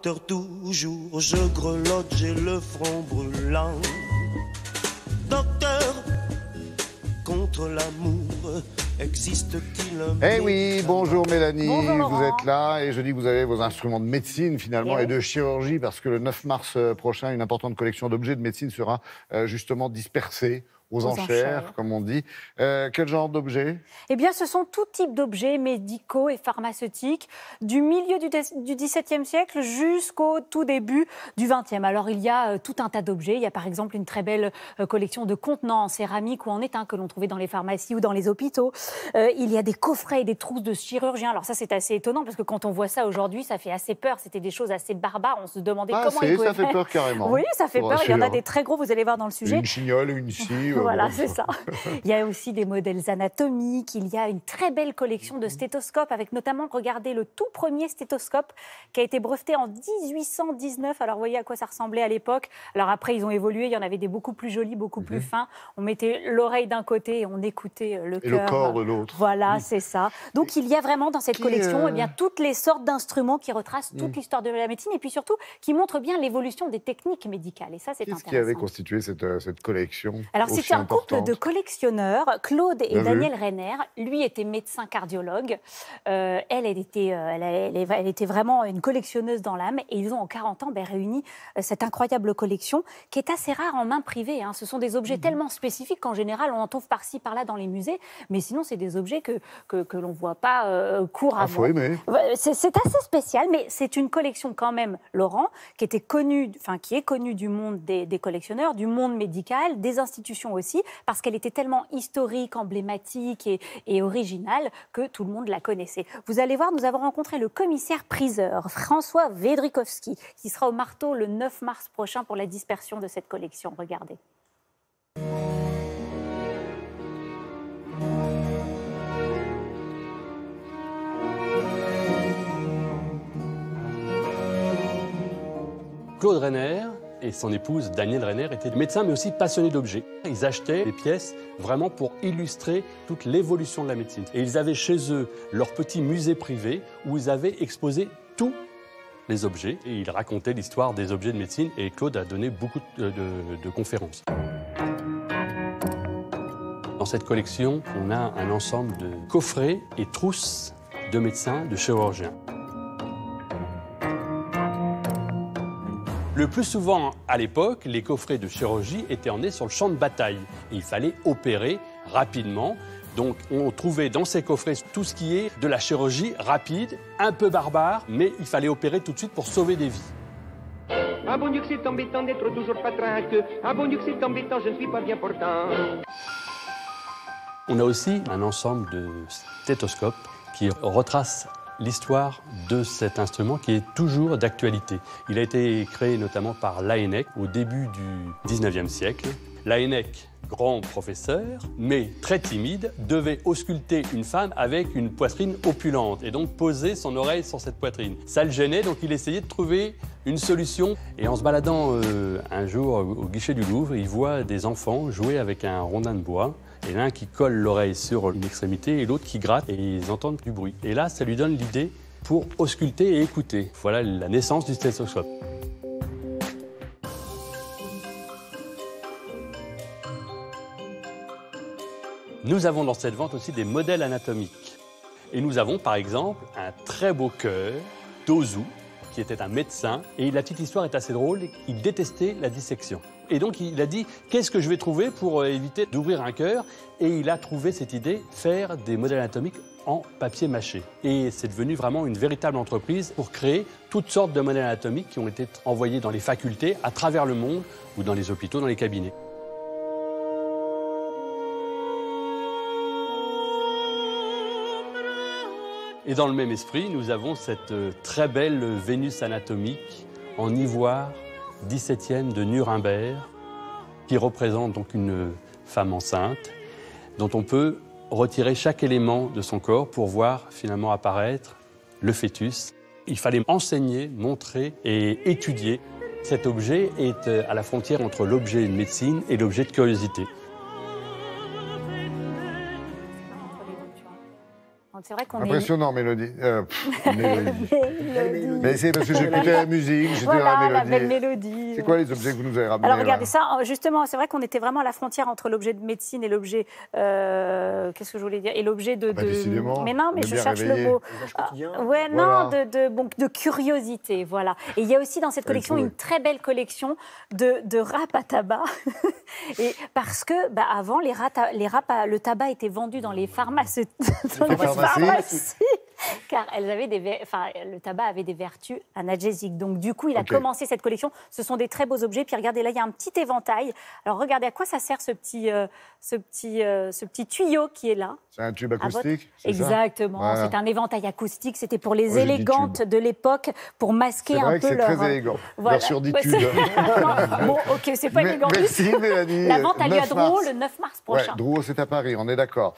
docteur toujours, je grelotte, j'ai le front brûlant. Docteur, contre l'amour, existe-t-il un... Eh oui, bonjour Mélanie, bonjour vous êtes là et je dis que vous avez vos instruments de médecine finalement et de chirurgie parce que le 9 mars prochain, une importante collection d'objets de médecine sera justement dispersée aux enchères, comme on dit. Quel genre d'objets? Eh bien, ce sont tout type d'objets médicaux et pharmaceutiques du milieu du XVIIe siècle jusqu'au tout début du XXe. Alors, il y a tout un tas d'objets. Il y a par exemple une très belle collection de contenants en céramique ou en étain que l'on trouvait dans les pharmacies ou dans les hôpitaux. Il y a des coffrets et des trousses de chirurgiens. Alors ça, c'est assez étonnant parce que quand on voit ça aujourd'hui, ça fait assez peur. C'était des choses assez barbares. On se demandait comment ils pouvaient ça fait peur carrément. Oui, ça fait peur. Il y en a des très gros, vous allez voir dans le sujet. Une chignole, une scie. Voilà, c'est ça. Il y a aussi des modèles anatomiques, il y a une très belle collection de stéthoscopes avec notamment, regardez, le tout premier stéthoscope qui a été breveté en 1819. Alors, vous voyez à quoi ça ressemblait à l'époque. Alors après, ils ont évolué, il y en avait des beaucoup plus jolis, beaucoup plus fins. On mettait l'oreille d'un côté et on écoutait le cœur. Et le corps de l'autre. Voilà, c'est ça. Donc, il y a vraiment dans cette collection eh bien, toutes les sortes d'instruments qui retracent toute l'histoire de la médecine et puis surtout qui montrent bien l'évolution des techniques médicales. Et ça, c'est intéressant. Qui avait constitué cette collection? Alors, c'était un couple de collectionneurs, Claude et Daniel Renner. Lui était médecin cardiologue. Elle était vraiment une collectionneuse dans l'âme. Et ils ont, en 40 ans, réuni cette incroyable collection qui est assez rare en main privée. Hein. Ce sont des objets tellement spécifiques qu'en général, on en trouve par-ci, par-là dans les musées. Mais sinon, c'est des objets que l'on ne voit pas couramment. Faut aimer. C'est assez spécial, mais c'est une collection quand même, Laurent, qui est connue du monde des collectionneurs, du monde médical, des institutions aussi, parce qu'elle était tellement historique, emblématique et originale que tout le monde la connaissait. Vous allez voir, nous avons rencontré le commissaire-priseur François Vedrikowski, qui sera au Marteau le 9 mars prochain pour la dispersion de cette collection. Regardez. Claude Renner et son épouse Danielle Renner étaient médecins mais aussi passionnés d'objets. Ils achetaient des pièces vraiment pour illustrer toute l'évolution de la médecine. Et ils avaient chez eux leur petit musée privé où ils avaient exposé tous les objets. Et ils racontaient l'histoire des objets de médecine et Claude a donné beaucoup de conférences. Dans cette collection, on a un ensemble de coffrets et trousses de médecins, de chirurgiens. Le plus souvent, à l'époque, les coffrets de chirurgie étaient emmenés sur le champ de bataille. Et il fallait opérer rapidement. Donc, on trouvait dans ces coffrets tout ce qui est de la chirurgie rapide, un peu barbare, mais il fallait opérer tout de suite pour sauver des vies. Ah bon Dieu que c'est embêtant d'être toujours pas traqueux. Ah bon Dieu que c'est embêtant, je ne suis pas bien portant. On a aussi un ensemble de stéthoscopes qui retracent l'histoire de cet instrument qui est toujours d'actualité. Il a été créé notamment par Laennec au début du 19e siècle. Laennec, grand professeur, mais très timide, devait ausculter une femme avec une poitrine opulente et donc poser son oreille sur cette poitrine. Ça le gênait, donc il essayait de trouver une solution. Et en se baladant un jour au guichet du Louvre, il voit des enfants jouer avec un rondin de bois. Et l'un qui colle l'oreille sur une extrémité et l'autre qui gratte et ils entendent du bruit. Et là, ça lui donne l'idée pour ausculter et écouter. Voilà la naissance du stéthoscope. Nous avons dans cette vente aussi des modèles anatomiques. Et nous avons par exemple un très beau cœur d'Ozu, qui était un médecin. Et la petite histoire est assez drôle, il détestait la dissection. Et donc il a dit, qu'est-ce que je vais trouver pour éviter d'ouvrir un cœur? Et il a trouvé cette idée, faire des modèles anatomiques en papier mâché. Et c'est devenu vraiment une véritable entreprise pour créer toutes sortes de modèles anatomiques qui ont été envoyés dans les facultés à travers le monde ou dans les hôpitaux, dans les cabinets. Et dans le même esprit, nous avons cette très belle Vénus anatomique en ivoire 17e de Nuremberg, qui représente donc une femme enceinte, dont on peut retirer chaque élément de son corps pour voir finalement apparaître le fœtus. Il fallait enseigner, montrer et étudier. Cet objet est à la frontière entre l'objet de médecine et l'objet de curiosité. c'est vrai qu'on est... Impressionnant, Mélodie. Mélodie. Mais c'est parce que j'écoutais la musique, j'étais Voilà, dans la la mélodie. belle mélodie. C'est quoi les objets que vous nous avez ramenés Alors regardez là ça, justement, c'est vrai qu'on était vraiment à la frontière entre l'objet de médecine et l'objet, qu'est-ce que je voulais dire, et l'objet de... Décidément, mais non, mais on est je bien cherche réveillés. le mot. Ouais, Voilà. non, de curiosité, voilà. Et il y a aussi dans cette collection une très belle collection de râpes à tabac. Et parce que, avant, le tabac était vendu dans les pharmacies. Car le tabac avait des vertus analgésiques. Donc, du coup, il a commencé cette collection. Ce sont des très beaux objets. Puis, regardez, là, il y a un petit éventail. Alors, regardez à quoi ça sert ce petit tuyau qui est là. C'est un tube acoustique, c'est ça? Exactement. Voilà. C'est un éventail acoustique. C'était pour les Moi, j'ai dit élégantes tube. de l'époque, pour masquer un peu leur... C'est très élégant. Voilà. La surditude. Bon, ok, c'est pas élégant. Merci, Mélanie. La vente a lieu à 9 mars. Drouot le 9 mars prochain. Ouais, Drouot, c'est à Paris, on est d'accord.